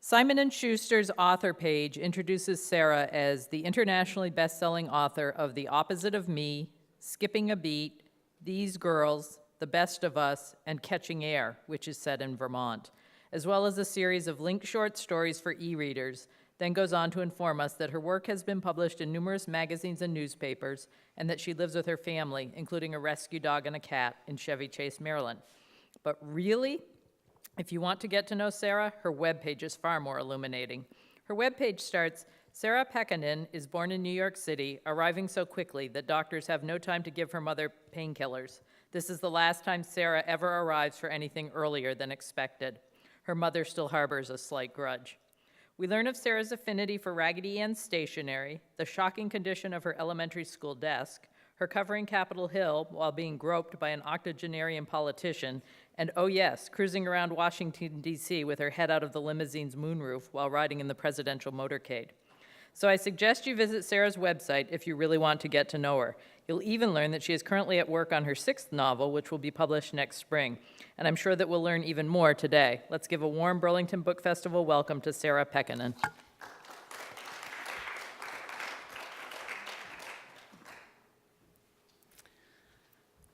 Simon & Schuster's author page introduces Sarah as the internationally best-selling author of The Opposite of Me, Skipping a Beat, These Girls, The Best of Us, and Catching Air, which is set in Vermont, as well as a series of linked short stories for e-readers, then goes on to inform us that her work has been published in numerous magazines and newspapers, and that she lives with her family, including a rescue dog and a cat, in Chevy Chase, Maryland. But really, if you want to get to know Sarah, her webpage is far more illuminating. Her webpage starts, Sarah Pekkanen is born in New York City, arriving so quickly that doctors have no time to give her mother painkillers. This is the last time Sarah ever arrives for anything earlier than expected. Her mother still harbors a slight grudge. We learn of Sarah's affinity for Raggedy Ann's stationery, the shocking condition of her elementary school desk, her covering Capitol Hill while being groped by an octogenarian politician, and oh yes, cruising around Washington, D.C. with her head out of the limousine's moonroof while riding in the presidential motorcade. So I suggest you visit Sarah's website if you really want to get to know her. You'll even learn that she is currently at work on her 6th novel, which will be published next spring. And I'm sure that we'll learn even more today. Let's give a warm Burlington Book Festival welcome to Sarah Pekkanen.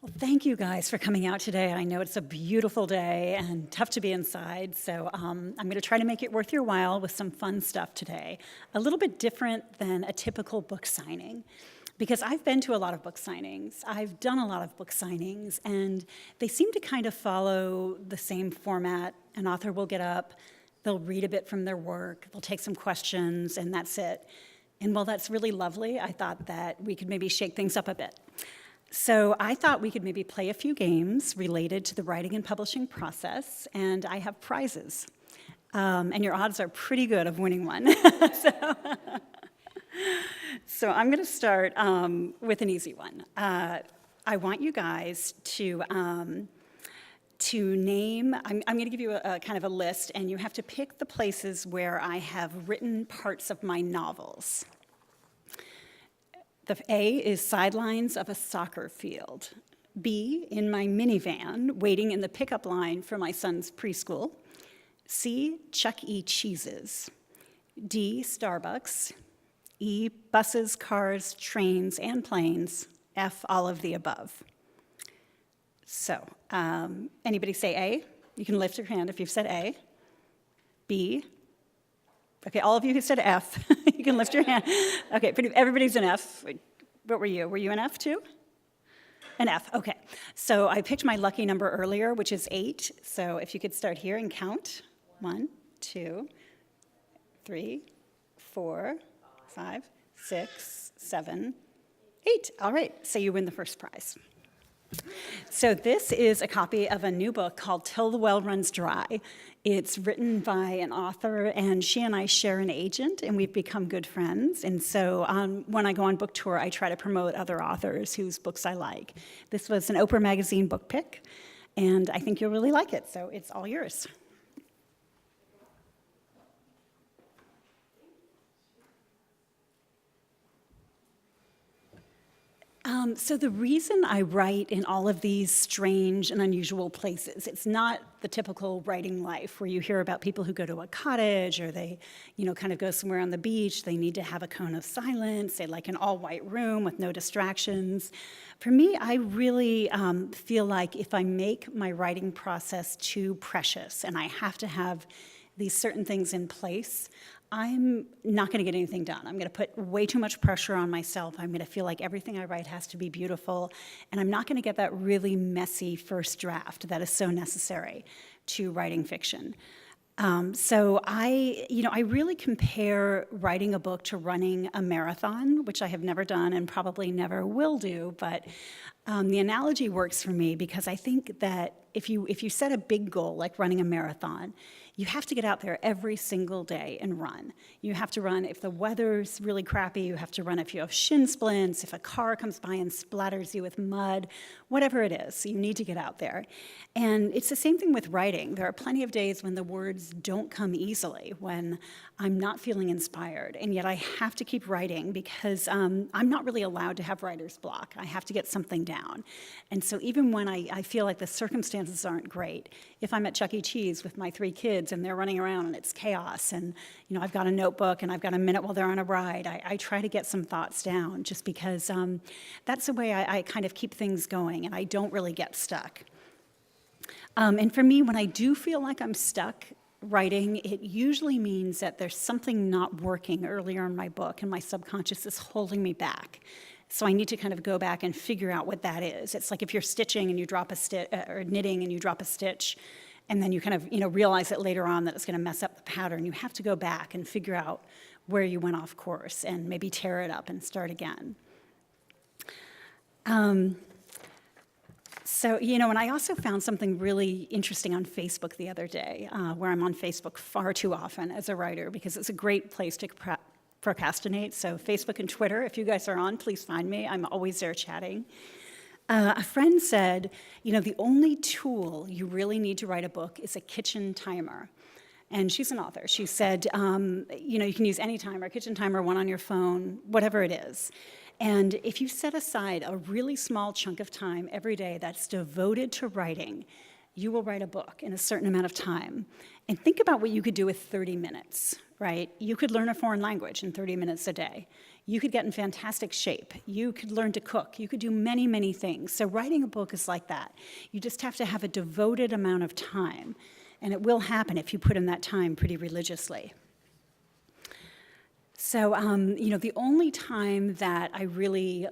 Well, thank you guys for coming out today. I know it's a beautiful day and tough to be inside, so I'm going to try to make it worth your while with some fun stuff today. A little bit different than a typical book signing, because I've been to a lot of book signings. I've done a lot of book signings, and they seem to kind of follow the same format. An author will get up, they'll read a bit from their work, they'll take some questions, and that's it. And while that's really lovely, I thought that we could maybe shake things up a bit. So I thought we could maybe play a few games related to the writing and publishing process, and I have prizes. And your odds are pretty good of winning one. So I'm going to start with an easy one. I want you guys to name, I'm going to give you a kind of a list, and you have to pick the places where I have written parts of my novels. The A is sidelines of a soccer field. B, in my minivan, waiting in the pickup line for my son's preschool. C, Chuck E. Cheese's. D, Starbucks. E, buses, cars, trains, and planes. F, all of the above. So, anybody say A? You can lift your hand if you've said A. B. Okay, all of you who said F, you can lift your hand. Okay, everybody's an F. What were you? Were you an F too? An F, okay. So I picked my lucky number earlier, which is 8. So if you could start here and count. 1, 2, 3, 4, 5, 6, 7, 8. All right, so you win the first prize. So this is a copy of a new book called Till the Well Runs Dry. It's written by an author, and she and I share an agent, and we've become good friends. And so when I go on book tour, I try to promote other authors whose books I like. This was an Oprah magazine book pick, and I think you'll really like it, so it's all yours. So the reason I write in all of these strange and unusual places, it's not the typical writing life where you hear about people who go to a cottage or they, kind of go somewhere on the beach. They need to have a cone of silence. They like an all-white room with no distractions. For me, I really feel like if I make my writing process too precious and I have to have these certain things in place, I'm not going to get anything done. I'm going to put way too much pressure on myself. I'm going to feel like everything I write has to be beautiful, and I'm not going to get that really messy first draft that is so necessary to writing fiction. So I really compare writing a book to running a marathon, which I have never done and probably never will do, but the analogy works for me because I think that if you set a big goal like running a marathon, you have to get out there every single day and run. You have to run if the weather's really crappy, you have to run if you have shin splints, if a car comes by and splatters you with mud, whatever it is, you need to get out there. And it's the same thing with writing. There are plenty of days when the words don't come easily, when I'm not feeling inspired, and yet I have to keep writing because I'm not really allowed to have writer's block. I have to get something down. And so even when I feel like the circumstances aren't great, if I'm at Chuck E. Cheese with my 3 kids kids and they're running around and it's chaos, and I've got a notebook and I've got a minute while they're on a ride, I try to get some thoughts down, just because that's the way I kind of keep things going and I don't really get stuck. And for me, when I do feel like I'm stuck writing, it usually means that there's something not working earlier in my book and my subconscious is holding me back. So I need to kind of go back and figure out what that is. It's like if you're stitching and you drop a stitch, or knitting and you drop a stitch, and then you kind of realize it later on that it's going to mess up the pattern. You have to go back and figure out where you went off course and maybe tear it up and start again. So, and I also found something really interesting on Facebook the other day, where I'm on Facebook far too often as a writer because it's a great place to procrastinate. So Facebook and Twitter, if you guys are on, please find me. I'm always there chatting. A friend said, the only tool you really need to write a book is a kitchen timer. And she's an author. She said, you can use any timer, kitchen timer, one on your phone, whatever it is. And if you set aside a really small chunk of time every day that's devoted to writing, you will write a book in a certain amount of time. And think about what you could do with 30 minutes, right? You could learn a foreign language in 30 minutes a day. You could get in fantastic shape. You could learn to cook. You could do many, many things. So writing a book is like that. You just have to have a devoted amount of time. And it will happen if you put in that time pretty religiously. So, the only time that I really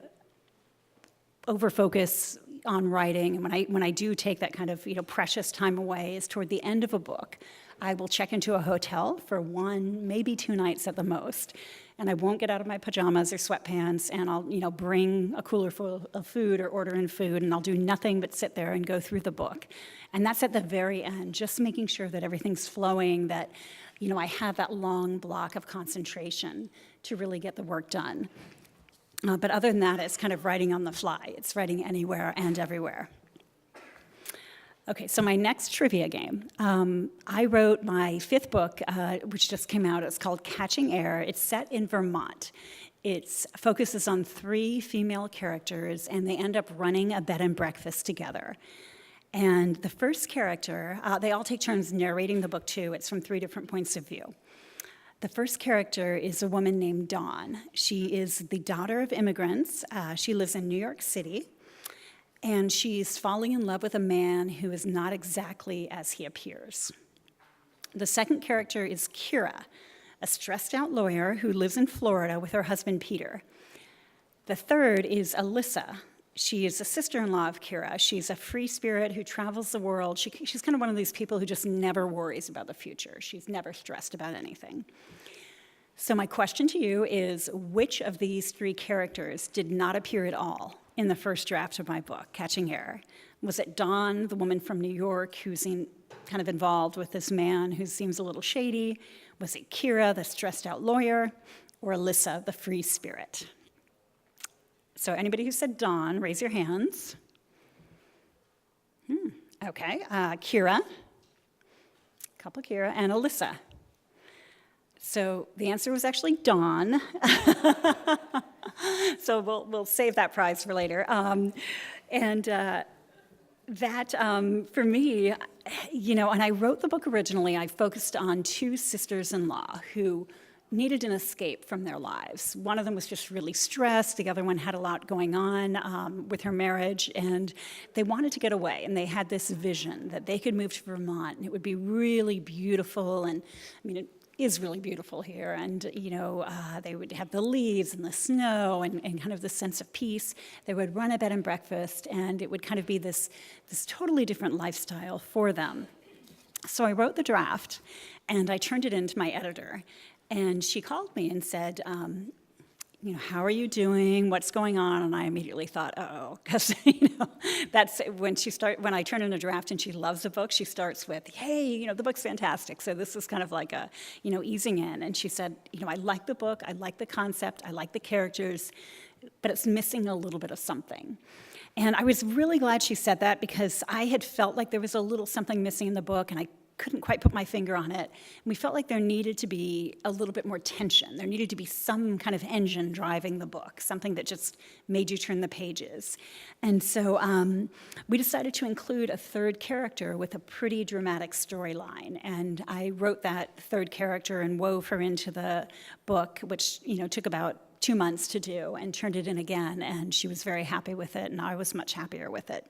over-focus on writing, and when I do take that kind of precious time away, is toward the end of a book. I will check into a hotel for 1, maybe 2 nights at the most, and I won't get out of my pajamas or sweatpants, and I'll bring a cooler full of food or order in food, and I'll do nothing but sit there and go through the book. And that's at the very end, just making sure that everything's flowing, that I have that long block of concentration to really get the work done. But other than that, it's kind of writing on the fly. It's writing anywhere and everywhere. Okay, so my next trivia game. I wrote my 5th book, which just came out. It's called Catching Air. It's set in Vermont. It focuses on 3 female characters, and they end up running a bed and breakfast together. And the first character, they all take turns narrating the book too. It's from 3 different points of view. The first character is a woman named Dawn. She is the daughter of immigrants. She lives in New York City, and she's falling in love with a man who is not exactly as he appears. The second character is Kira, a stressed-out lawyer who lives in Florida with her husband, Peter. The third is Alyssa. She is a sister-in-law of Kira. She's a free spirit who travels the world. She's kind of one of these people who just never worries about the future. She's never stressed about anything. So my question to you is, which of these 3 characters did not appear at all in the first draft of my book, Catching Air? Was it Dawn, the woman from New York who's kind of involved with this man who seems a little shady? Was it Kira, the stressed-out lawyer? Or Alyssa, the free spirit? So anybody who said Dawn, raise your hands. Okay, Kira, couple Kira, and Alyssa. So the answer was actually Dawn. So we'll save that prize for later. For me, and I wrote the book originally, I focused on 2 sisters-in-law who needed an escape from their lives. One of them was just really stressed. The other one had a lot going on with her marriage, and they wanted to get away. And they had this vision that they could move to Vermont, and it would be really beautiful. And it is really beautiful here. And they would have the leaves and the snow and kind of the sense of peace. They would run a bed and breakfast, and it would kind of be this totally different lifestyle for them. So I wrote the draft, and I turned it in to my editor. And she called me and said, how are you doing? What's going on? And I immediately thought, because that's when I turn in a draft and she loves a book, she starts with, hey, the book's fantastic. So this is kind of like a, easing in. And she said, I like the book, I like the concept, I like the characters, but it's missing a little bit of something. And I was really glad she said that, because I had felt like there was a little something missing in the book, and I couldn't quite put my finger on it. And we felt like there needed to be a little bit more tension. There needed to be some kind of engine driving the book, something that just made you turn the pages. And so we decided to include a third character with a pretty dramatic storyline. And I wrote that third character and wove her into the book, which took about 2 months to do, and turned it in again. And she was very happy with it, and I was much happier with it.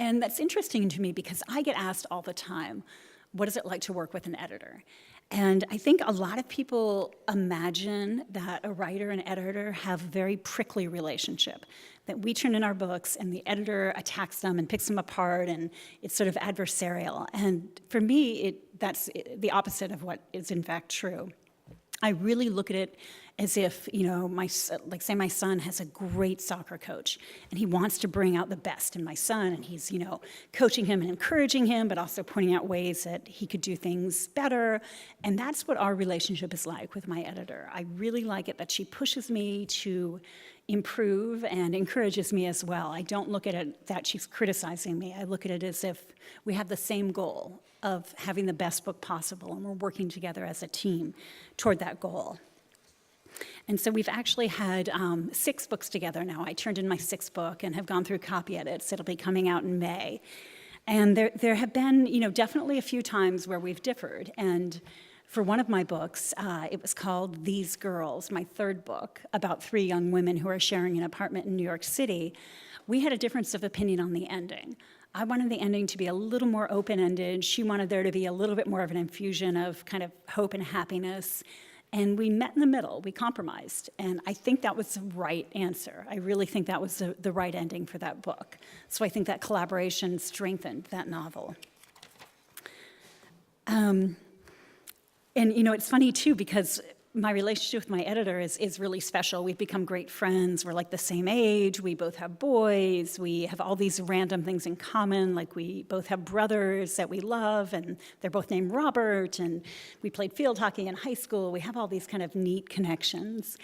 And that's interesting to me because I get asked all the time, what is it like to work with an editor? And I think a lot of people imagine that a writer and editor have a very prickly relationship, that we turn in our books and the editor attacks them and picks them apart, and it's sort of adversarial. And for me, that's the opposite of what is in fact true. I really look at it as if, say my son has a great soccer coach, and he wants to bring out the best in my son, and he's, coaching him and encouraging him, but also pointing out ways that he could do things better. And that's what our relationship is like with my editor. I really like it that she pushes me to improve and encourages me as well. I don't look at it that she's criticizing me. I look at it as if we have the same goal of having the best book possible, and we're working together as a team toward that goal. And so we've actually had 6 books together now. I turned in my 6th book and have gone through copy edits. It'll be coming out in May. And there have been, definitely a few times where we've differed. And for one of my books, it was called These Girls, my 3rd book, about 3 young women who are sharing an apartment in New York City. We had a difference of opinion on the ending. I wanted the ending to be a little more open-ended. She wanted there to be a little bit more of an infusion of kind of hope and happiness. And we met in the middle, we compromised, and I think that was the right answer. I really think that was the right ending for that book. So I think that collaboration strengthened that novel. And it's funny too, because my relationship with my editor is really special. We've become great friends. We're like the same age. We both have boys. We have all these random things in common, like we both have brothers that we love, and they're both named Robert, and we played field hockey in high school. We have all these kind of neat connections.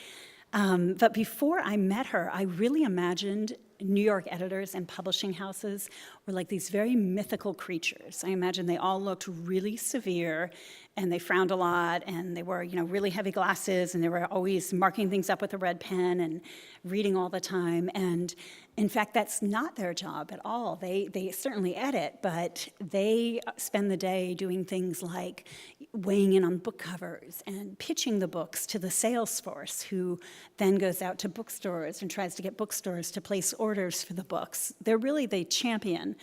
But before I met her, I really imagined New York editors and publishing houses were like these very mythical creatures. I imagine they all looked really severe, and they frowned a lot, and they wore, really heavy glasses, and they were always marking things up with a red pen and reading all the time. And in fact, that's not their job at all. They certainly edit, but they spend the day doing things like weighing in on book covers and pitching the books to the sales force, who then goes out to bookstores and tries to get bookstores to place orders for the books. They're really the champion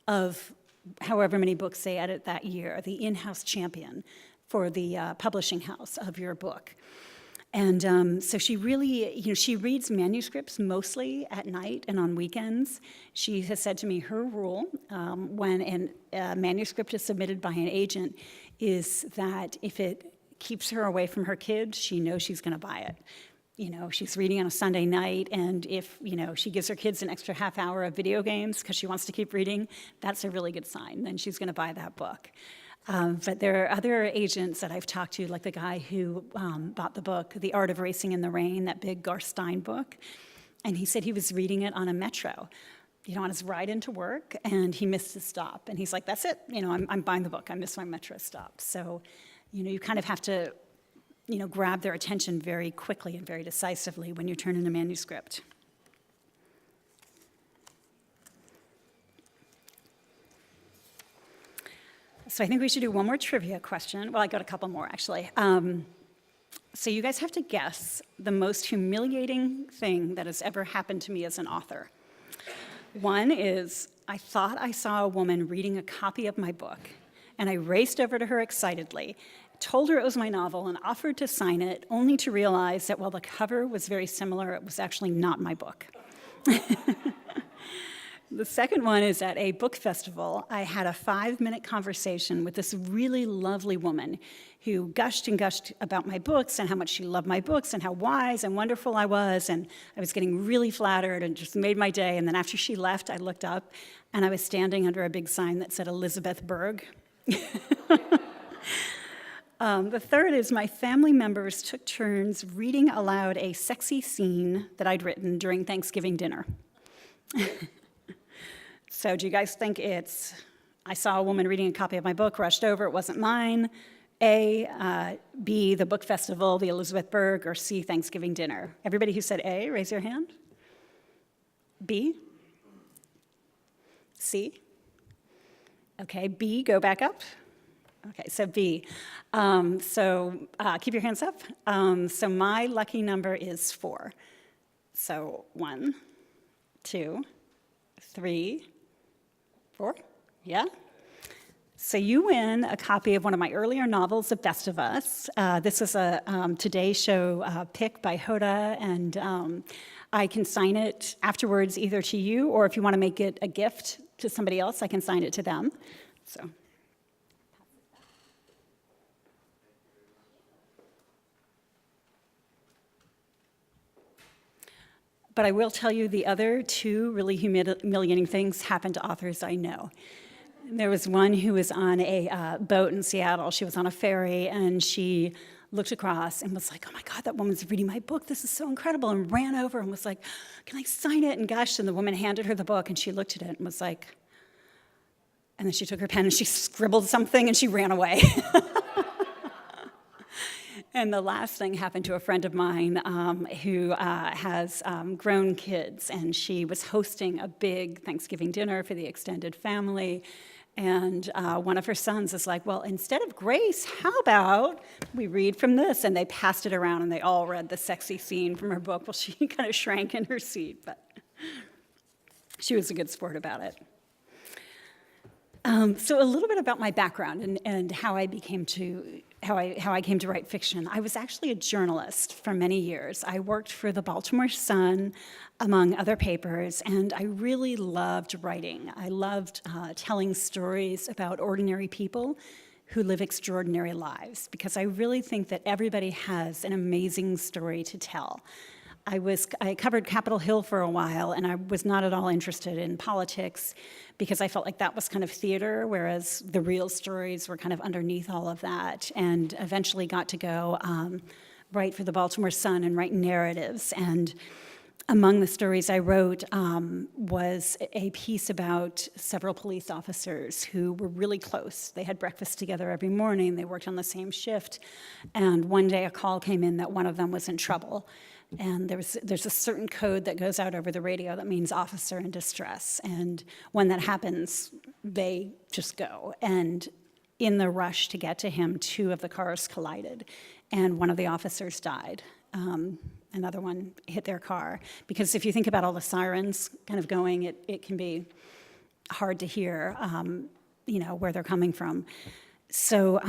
of however many books they edit that year, the in-house champion for the publishing house of your book. And so she really, she reads manuscripts mostly at night and on weekends. She has said to me her rule when a manuscript is submitted by an agent is that if it keeps her away from her kids, she knows she's going to buy it. She's reading on a Sunday night, and if, she gives her kids an extra half hour of video games because she wants to keep reading, that's a really good sign. Then she's going to buy that book. But there are other agents that I've talked to, like the guy who bought the book, The Art of Racing in the Rain, that big Garth Stein book, and he said he was reading it on a metro, on his ride into work, and he missed his stop. And he's like, that's it, I'm buying the book, I missed my metro stop. So, you kind of have to grab their attention very quickly and very decisively when you turn in a manuscript. So I think we should do one more trivia question. Well, I got a couple more, actually. So you guys have to guess the most humiliating thing that has ever happened to me as an author. One is, I thought I saw a woman reading a copy of my book, and I raced over to her excitedly, told her it was my novel, and offered to sign it, only to realize that while the cover was very similar, it was actually not my book. The second one is at a book festival. I had a 5-minute conversation with this really lovely woman who gushed and gushed about my books and how much she loved my books and how wise and wonderful I was, and I was getting really flattered and just made my day. And then after she left, I looked up, and I was standing under a big sign that said Elizabeth Berg. The third is my family members took turns reading aloud a sexy scene that I'd written during Thanksgiving dinner. So do you guys think it's I saw a woman reading a copy of my book, rushed over, it wasn't mine. A, B, the book festival, the Elizabeth Berg, or C, Thanksgiving dinner. Everybody who said A, raise your hand. B? C? Okay, B, go back up. Okay, so B. Keep your hands up. So my lucky number is 4. So 1, 2, 3, 4. Yeah? So you win a copy of one of my earlier novels, The Best of Us. This is a Today Show pick by Hoda, and I can sign it afterwards either to you, or if you want to make it a gift to somebody else, I can sign it to them. So. But I will tell you the other 2 really humiliating things happened to authors I know. There was one who was on a boat in Seattle. She was on a ferry, and she looked across and was like, oh my God, that woman's reading my book. This is so incredible, and ran over and was like, can I sign it? And gushed, and the woman handed her the book, and she looked at it and was like, and then she took her pen and she scribbled something and she ran away. And the last thing happened to a friend of mine who has grown kids, and she was hosting a big Thanksgiving dinner for the extended family. And one of her sons is like, well, instead of Grace, how about we read from this? And they passed it around, and they all read the sexy scene from her book. Well, she kind of shrank in her seat, but she was a good sport about it. So a little bit about my background and how I came to write fiction. I was actually a journalist for many years. I worked for the Baltimore Sun, among other papers, and I really loved writing. I loved telling stories about ordinary people who live extraordinary lives, because I really think that everybody has an amazing story to tell. I covered Capitol Hill for a while, and I was not at all interested in politics because I felt like that was kind of theater, whereas the real stories were kind of underneath all of that, and eventually got to go write for the Baltimore Sun and write narratives. And among the stories I wrote was a piece about several police officers who were really close. They had breakfast together every morning. They worked on the same shift. And one day a call came in that one of them was in trouble. And there's a certain code that goes out over the radio that means officer in distress. And when that happens, they just go. And in the rush to get to him, 2 of the cars collided, and one of the officers died. Another one hit their car. Because if you think about all the sirens kind of going, it can be hard to hear, where they're coming from. So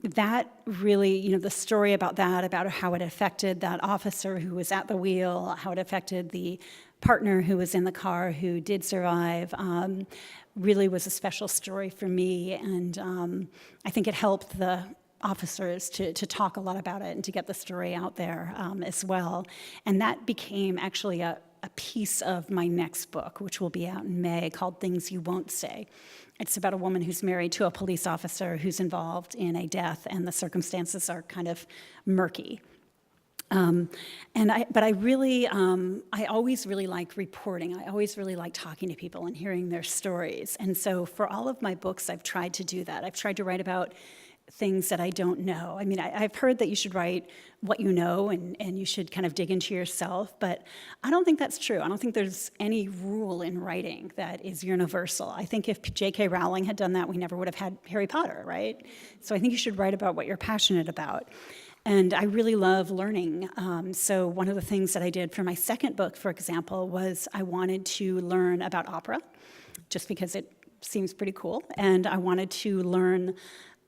that really, the story about that, about how it affected that officer who was at the wheel, how it affected the partner who was in the car who did survive, really was a special story for me. And I think it helped the officers to talk a lot about it and to get the story out there as well. And that became actually a piece of my next book, which will be out in May, called Things You Won't Say. It's about a woman who's married to a police officer who's involved in a death, and the circumstances are kind of murky. I always really liked reporting. I always really liked talking to people and hearing their stories. And so for all of my books, I've tried to do that. I've tried to write about things that I don't know. I mean, I've heard that you should write what you know and you should kind of dig into yourself, but I don't think that's true. I don't think there's any rule in writing that is universal. I think if J.K. Rowling had done that, we never would have had Harry Potter, right? So I think you should write about what you're passionate about. And I really love learning. So one of the things that I did for my second book, for example, was I wanted to learn about opera, just because it seems pretty cool. And I wanted to learn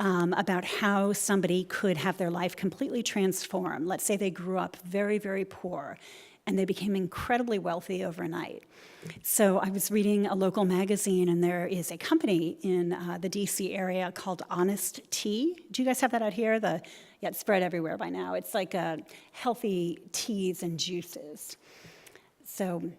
about how somebody could have their life completely transformed. Let's say they grew up very, very poor, and they became incredibly wealthy overnight. So I was reading a local magazine, and there is a company in the DC area called Honest Tea. Do you guys have that out here? Yeah, it's spread everywhere by now. It's like healthy teas and juices. So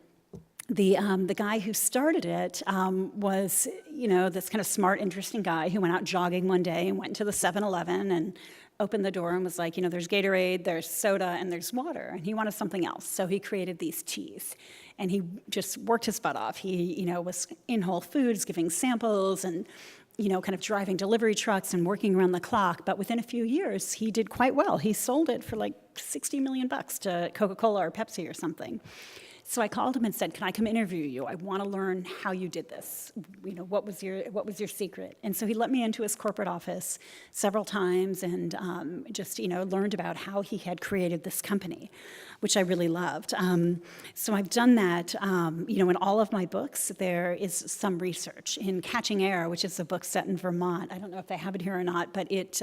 the guy who started it was, this kind of smart, interesting guy who went out jogging one day and went into the 7-Eleven and opened the door and was like, there's Gatorade, there's soda, and there's water. And he wanted something else, so he created these teas. And he just worked his butt off. He, was in Whole Foods giving samples and kind of driving delivery trucks and working around the clock. But within a few years, he did quite well. He sold it for like $60 million to Coca-Cola or Pepsi or something. So I called him and said, "Can I come interview you? I want to learn how you did this. What was your secret?" And so he let me into his corporate office several times and just learned about how he had created this company, which I really loved. So I've done that. In all of my books, there is some research. In Catching Air, which is a book set in Vermont, I don't know if they have it here or not, but it,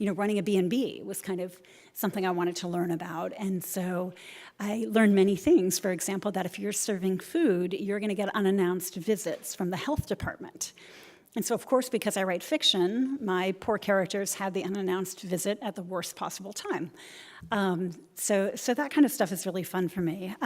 running a B&B was kind of something I wanted to learn about. And so I learned many things. For example, that if you're serving food, you're going to get unannounced visits from the health department. And so, of course, because I write fiction, my poor characters had the unannounced visit at the worst possible time. So that kind of stuff is really fun for me.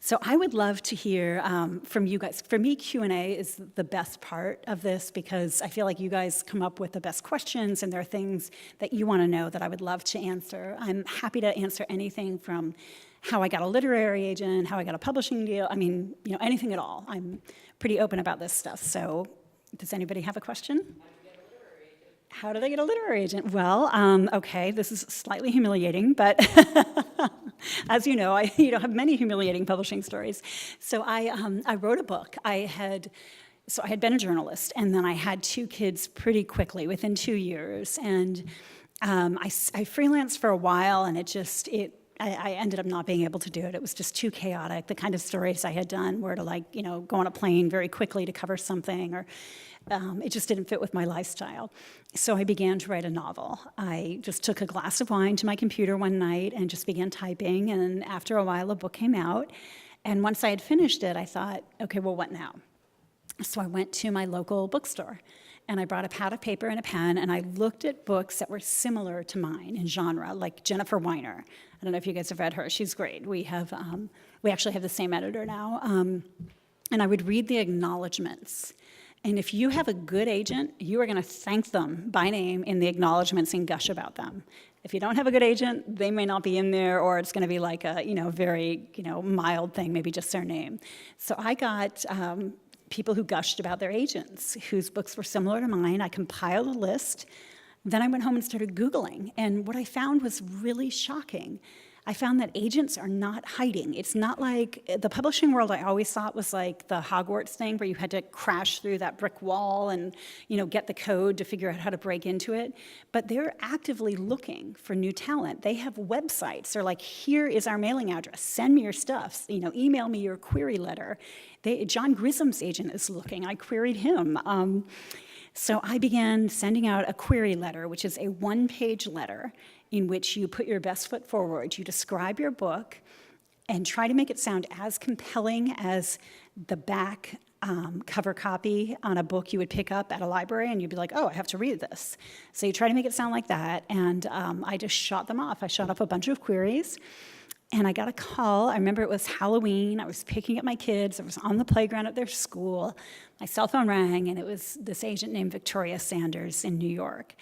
So I would love to hear from you guys. For me, Q&A is the best part of this because I feel like you guys come up with the best questions and there are things that you want to know that I would love to answer. I'm happy to answer anything from how I got a literary agent, how I got a publishing deal. I mean, anything at all. I'm pretty open about this stuff. So does anybody have a question? How do they get a literary agent? Well, okay, this is slightly humiliating, but as you know, I have many humiliating publishing stories. So I wrote a book. I had been a journalist, and then I had 2 kids pretty quickly, within 2 years. And I freelanced for a while, and I ended up not being able to do it. It was just too chaotic. The kind of stories I had done were to go on a plane very quickly to cover something, or it just didn't fit with my lifestyle. So I began to write a novel. I just took a glass of wine to my computer one night and just began typing. And after a while, a book came out. And once I had finished it, I thought, okay, well, what now? So I went to my local bookstore. And I brought a pad of paper and a pen, and I looked at books that were similar to mine in genre, like Jennifer Weiner. I don't know if you guys have read her. She's great. We actually have the same editor now. And I would read the acknowledgments. And if you have a good agent, you are going to thank them by name in the acknowledgments and gush about them. If you don't have a good agent, they may not be in there, or it's going to be like a very mild thing, maybe just their name. So I got people who gushed about their agents, whose books were similar to mine. I compiled a list. Then I went home and started Googling, and what I found was really shocking. I found that agents are not hiding. It's not like the publishing world I always thought was like the Hogwarts thing where you had to crash through that brick wall and get the code to figure out how to break into it. But they're actively looking for new talent. They have websites. They're like, here is our mailing address. Send me your stuff. Email me your query letter. John Grisham's agent is looking. I queried him. So I began sending out a query letter, which is a 1-page letter in which you put your best foot forward. You describe your book and try to make it sound as compelling as the back cover copy on a book you would pick up at a library, and you'd be like, oh, I have to read this. So you try to make it sound like that, and I just shot them off. I shot off a bunch of queries, and I got a call. I remember it was Halloween. I was picking up my kids. I was on the playground at their school. My cell phone rang, and it was this agent named Victoria Sanders in New York.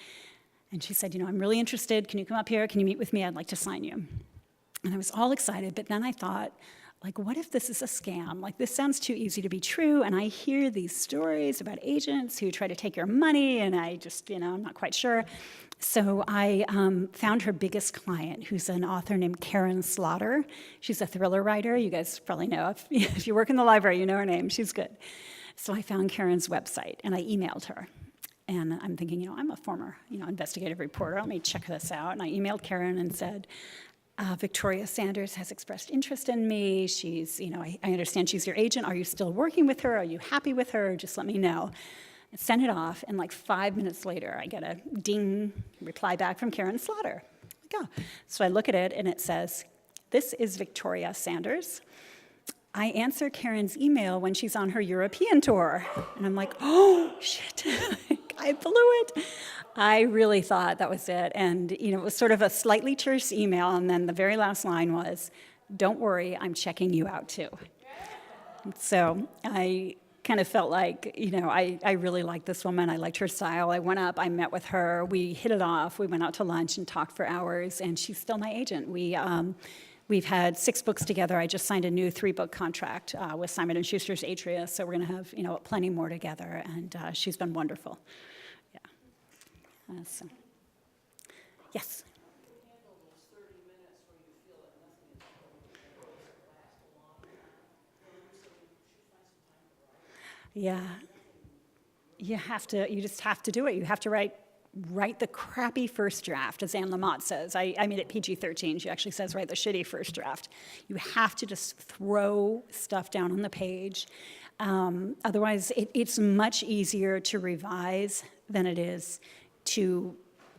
And she said, I'm really interested. Can you come up here? Can you meet with me? I'd like to sign you. And I was all excited, but then I thought, what if this is a scam? This sounds too easy to be true, and I hear these stories about agents who try to take your money, and I just, I'm not quite sure. So I found her biggest client, who's an author named Karen Slaughter. She's a thriller writer. You guys probably know. If you work in the library, you know her name. She's good. So I found Karen's website, and I emailed her. And I'm thinking, I'm a former, investigative reporter. Let me check this out. And I emailed Karen and said, Victoria Sanders has expressed interest in me. She's, I understand she's your agent. Are you still working with her? Are you happy with her? Just let me know. I sent it off, and 5 minutes later, I get a ding reply back from Karen Slaughter. So I look at it, and it says, this is Victoria Sanders. I answer Karen's email when she's on her European tour. And I'm like, oh, shit, I blew it. I really thought that was it. And, it was sort of a slightly terse email. And then the very last line was, don't worry, I'm checking you out too. So I kind of felt like, I really liked this woman. I liked her style. I went up, I met with her. We hit it off. We went out to lunch and talked for hours. And she's still my agent. We've had 6 books together. I just signed a new 3-book contract with Simon & Schuster's Atria, so we're going to have, plenty more together, and she's been wonderful. Yeah. Yes. Yeah. You just have to do it. You have to write the crappy first draft, as Anne Lamott says. I made it PG-13. She actually says write the shitty first draft. You have to just throw stuff down on the page. Otherwise, it's much easier to revise than it is to,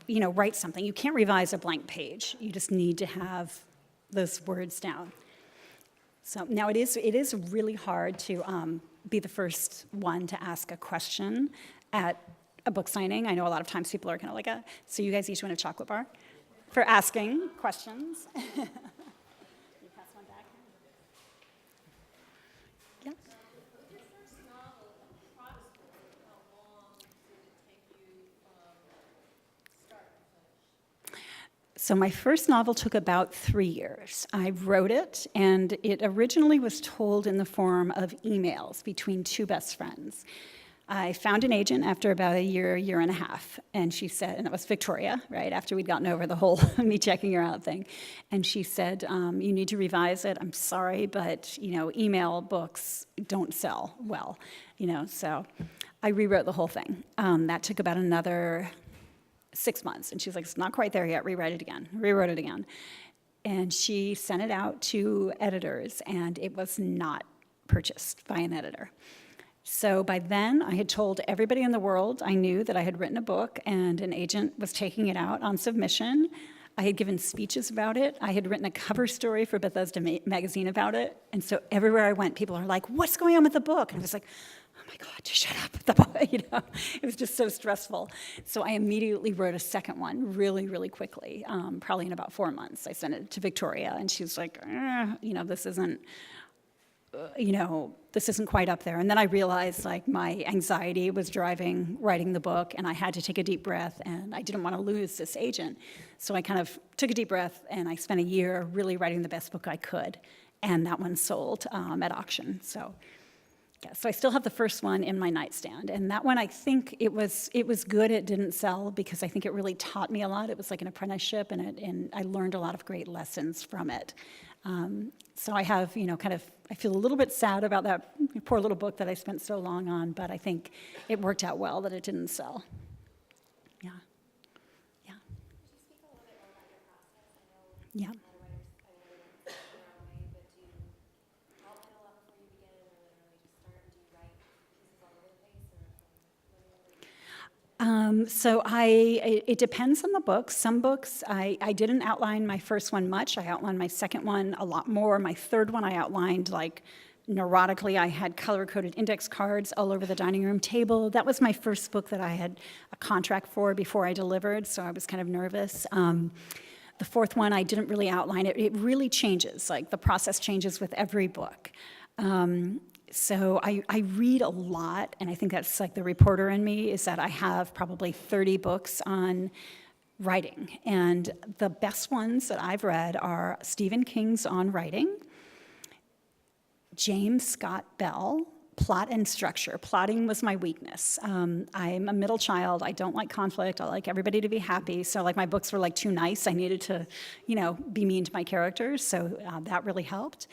write something. You can't revise a blank page. You just need to have those words down. So now it is really hard to be the first one to ask a question at a book signing. I know a lot of times people are kind of like, so you guys each want a chocolate bar for asking questions. You pass one back. Yeah. With your first novel, approximately how long did it take you from start to finish? So my first novel took about 3 years. I wrote it, and it originally was told in the form of emails between 2 best friends. I found an agent after about a year and a half, and she said, and it was Victoria, right, after we'd gotten over the whole me checking her out thing, and she said, you need to revise it. I'm sorry, but, email books don't sell well, so I rewrote the whole thing. That took about another 6 months, and she's like, it's not quite there yet, rewrite it again, rewrote it again. And she sent it out to editors, and it was not purchased by an editor. So by then, I had told everybody in the world I knew that I had written a book, and an agent was taking it out on submission. I had given speeches about it. I had written a cover story for Bethesda magazine about it. And so everywhere I went, people are like, what's going on with the book? And I was like, oh my God, just shut up. It was just so stressful. So I immediately wrote a second one really, really quickly, probably in about 4 months. I sent it to Victoria, and she was like, this isn't quite up there. And then I realized my anxiety was driving writing the book, and I had to take a deep breath, and I didn't want to lose this agent. So I kind of took a deep breath, and I spent a year really writing the best book I could, and that one sold at auction. So I still have the first one in my nightstand, and that one I think it was good. It didn't sell because I think it really taught me a lot. It was like an apprenticeship, and I learned a lot of great lessons from it. So I have, I feel a little bit sad about that poor little book that I spent so long on, but I think it worked out well that it didn't sell. Yeah. Yeah. Could you speak a little bit more about your process? I know Yeah. a lot of writers, think their own way, but do you outline a lot before you begin, or literally just start, and do you write pieces all over the place, or It depends on the book. Some books, I didn't outline my first one much. I outlined my second one a lot more. My third one I outlined neurotically. I had color-coded index cards all over the dining room table. That was my first book that I had a contract for before I delivered, so I was kind of nervous. The fourth one, I didn't really outline it. It really changes. The process changes with every book. So I read a lot, and I think that's the reporter in me, is that I have probably 30 books on writing. And the best ones that I've read are Stephen King's On Writing, James Scott Bell, Plot and Structure. Plotting was my weakness. I'm a middle child. I don't like conflict. I like everybody to be happy. So my books were too nice. I needed to, be mean to my characters. So that really helped.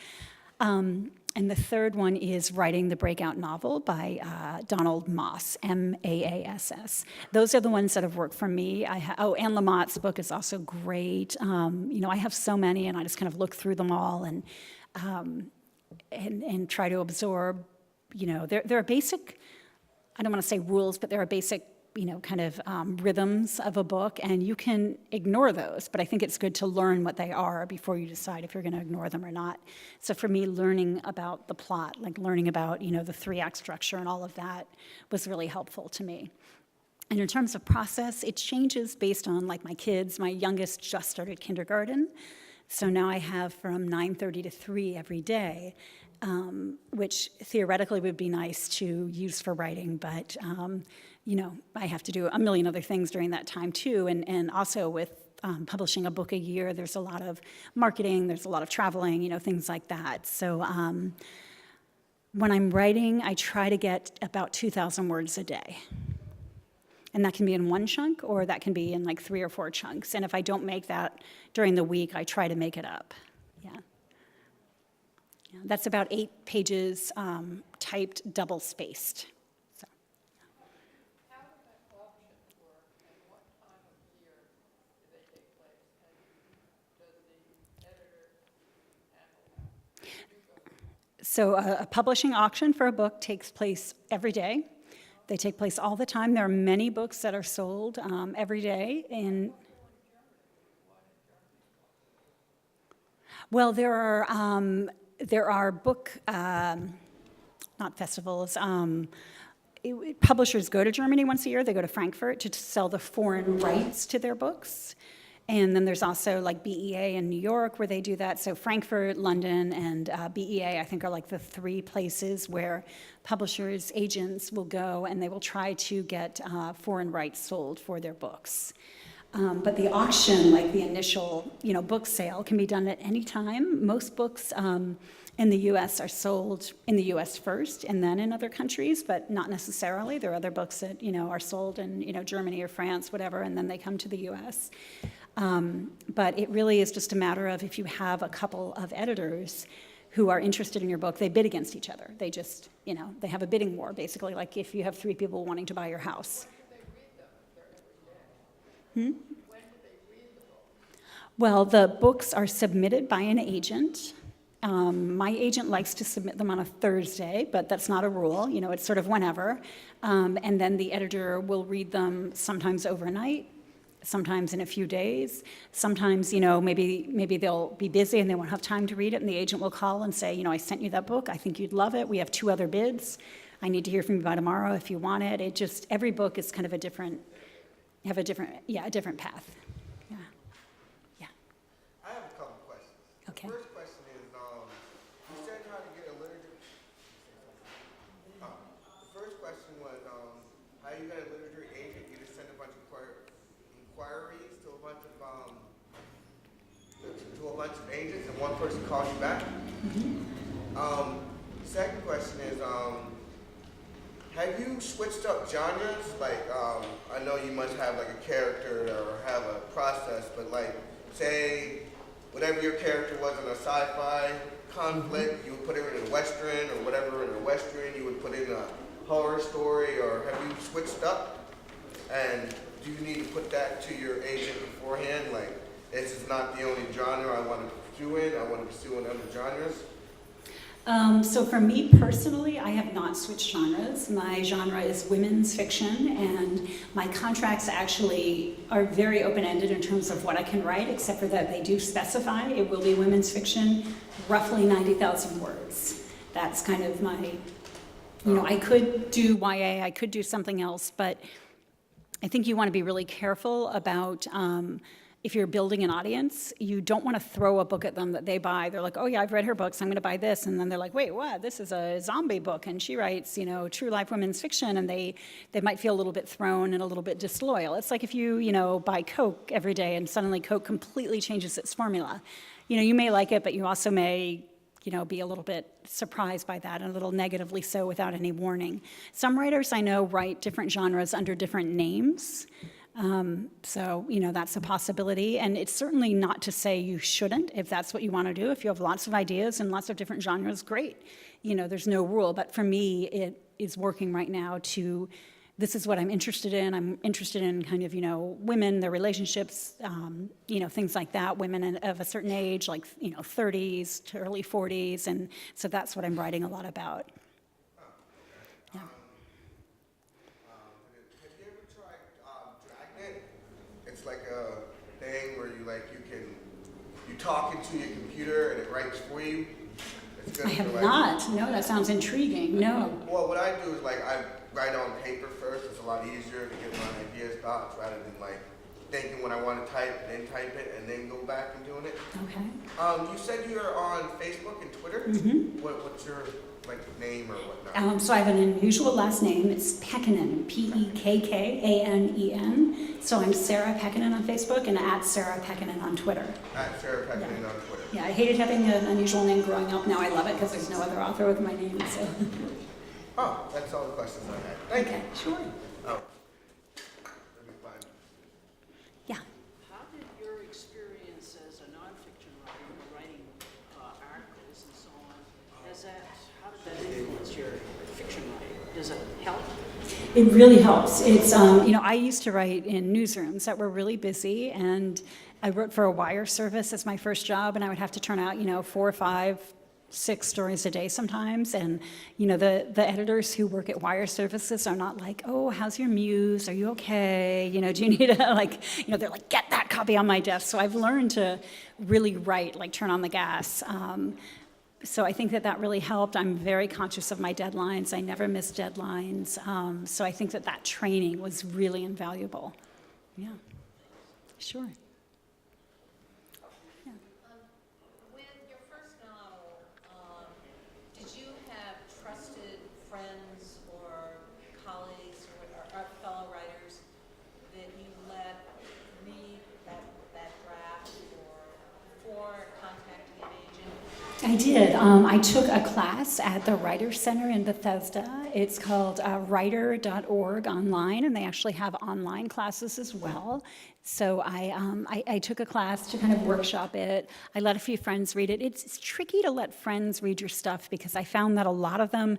And the third one is Writing the Breakout Novel by Donald Maass, Maass. Those are the ones that have worked for me. Anne Lamott's book is also great. I have so many, and I just kind of look through them all and try to absorb. There are basic, I don't want to say rules, but there are basic rhythms of a book, and you can ignore those, but I think it's good to learn what they are before you decide if you're going to ignore them or not. So for me, learning about the plot, learning about, the 3-act structure and all of that was really helpful to me. And in terms of process, it changes based on, my kids. My youngest just started kindergarten, so now I have from 9:30 to 3 every day, which theoretically would be nice to use for writing, but I have to do a million other things during that time too, and also with publishing a book a year, there's a lot of marketing, there's a lot of traveling, things like that. So when I'm writing, I try to get about 2,000 words a day. And that can be in one chunk, or that can be in like 3 or 4 chunks. And if I don't make that during the week, I try to make it up. Yeah. That's about 8 pages typed, double-spaced. So. How does that auctions work, and what time of year do they take place? And does the editor handle that? So a publishing auction for a book takes place every day. They take place all the time. There are many books that are sold every day. Well, there are book, not festivals. Publishers go to Germany once a year. They go to Frankfurt to sell the foreign rights to their books. And then there's also like BEA in New York where they do that. So Frankfurt, London, and BEA, I think, are like the 3 places where publishers, agents will go, and they will try to get foreign rights sold for their books. But the auction, like the initial, book sale, can be done at any time. Most books in the U.S. are sold in the U.S. first, and then in other countries, but not necessarily. There are other books that are sold in Germany or France, whatever, and then they come to the U.S. But it really is just a matter of, if you have a couple of editors who are interested in your book, they bid against each other. They just, they have a bidding war, basically, like if you have 3 people wanting to buy your house. When do they read the book? Well, the books are submitted by an agent. My agent likes to submit them on a Thursday, but that's not a rule. It's sort of whenever. And then the editor will read them sometimes overnight, sometimes in a few days. Sometimes, maybe they'll be busy and they won't have time to read it, and the agent will call and say, I sent you that book. I think you'd love it. We have 2 other bids. I need to hear from you by tomorrow if you want it. Every book is kind of a different path. Yeah. Yeah. I have a couple questions. Okay. The first question is, you said how to get a literature. The first question was, how you got a literature agent? You just send a bunch of inquiries to a bunch of agents, and one person calls you back. Mm-hmm. Second question is, have you switched up genres? Like, I know you must have like a character or have a process, but like, say, whatever your character was in a sci-fi conflict, you would put it in a Western, or whatever in a Western, you would put it in a horror story, or have you switched up? And do you need to put that to your agent beforehand? Like, this is not the only genre I want to pursue in, I want to pursue in other genres? So for me personally, I have not switched genres. My genre is women's fiction, and my contracts actually are very open-ended in terms of what I can write, except for that they do specify it will be women's fiction, roughly 90,000 words. That's kind of my, I could do YA, I could do something else, but I think you want to be really careful about if you're building an audience, you don't want to throw a book at them that they buy. They're like, oh yeah, I've read her books, I'm going to buy this. And then they're like, wait, what? This is a zombie book, and she writes, true life women's fiction, and they might feel a little bit thrown and a little bit disloyal. It's like if you, buy Coke every day and suddenly Coke completely changes its formula. You may like it, but you also may, be a little bit surprised by that, and a little negatively so without any warning. Some writers I know write different genres under different names. So, that's a possibility. And it's certainly not to say you shouldn't, if that's what you want to do. If you have lots of ideas and lots of different genres, great. There's no rule. But for me, it is working right now this is what I'm interested in. I'm interested in kind of, women, their relationships, things like that, women of a certain age, like, 30s to early 40s. And so that's what I'm writing a lot about. Yeah. It's like a thing where you talk into your computer and it writes for you. It's good. I have not. No, that sounds intriguing. No. Well, what I do is I write on paper first. It's a lot easier to get my ideas, thoughts, rather than thinking what I want to type, then type it, and then go back and doing it. Okay. You said you're on Facebook and Twitter. Mm-hmm. What's your like name or whatnot? So I have an unusual last name. It's Pekkanen, Pekkanen. So I'm Sarah Pekkanen on Facebook and at Sarah Pekkanen on Twitter. At Sarah Pekkanen on Twitter. Yeah, I hated having an unusual name growing up. Now I love it because there's no other author with my name. So. Oh, that's all the questions I had. Thank Okay, sure. you. Oh. Let me find. Yeah. How did your experience as a nonfiction writing articles and so on, how did that influence your fiction writing? Does it help? It really helps. It's, I used to write in newsrooms that were really busy, and I wrote for a wire service as my first job, and I would have to turn out, 4 or 5, 6 stories a day sometimes. And, the editors who work at wire services are not like, oh, how's your muse? Are you okay? Do you need a, they're like, get that copy on my desk. So I've learned to really write, turn on the gas. So I think that really helped. I'm very conscious of my deadlines. I never miss deadlines. So I think that training was really invaluable. Yeah, sure. With your first novel, did you have trusted friends or colleagues or fellow writers that you let read that draft before contacting an agent? I did. I took a class at the Writers Center in Bethesda. It's called writer.org online, and they actually have online classes as well. So I took a class to kind of workshop it. I let a few friends read it. It's tricky to let friends read your stuff because I found that a lot of them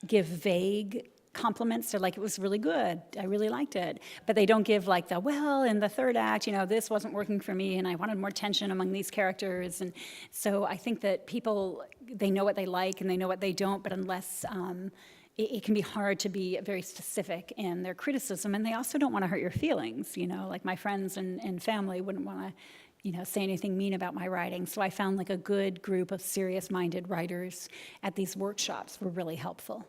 give vague compliments. They're like, it was really good. I really liked it. But they don't give in the third act, this wasn't working for me and I wanted more tension among these characters. And so I think that people, they know what they like and they know what they don't, but unless, it can be hard to be very specific in their criticism. And they also don't want to hurt your feelings, like my friends and family wouldn't want to, say anything mean about my writing. So I found a good group of serious-minded writers at these workshops were really helpful.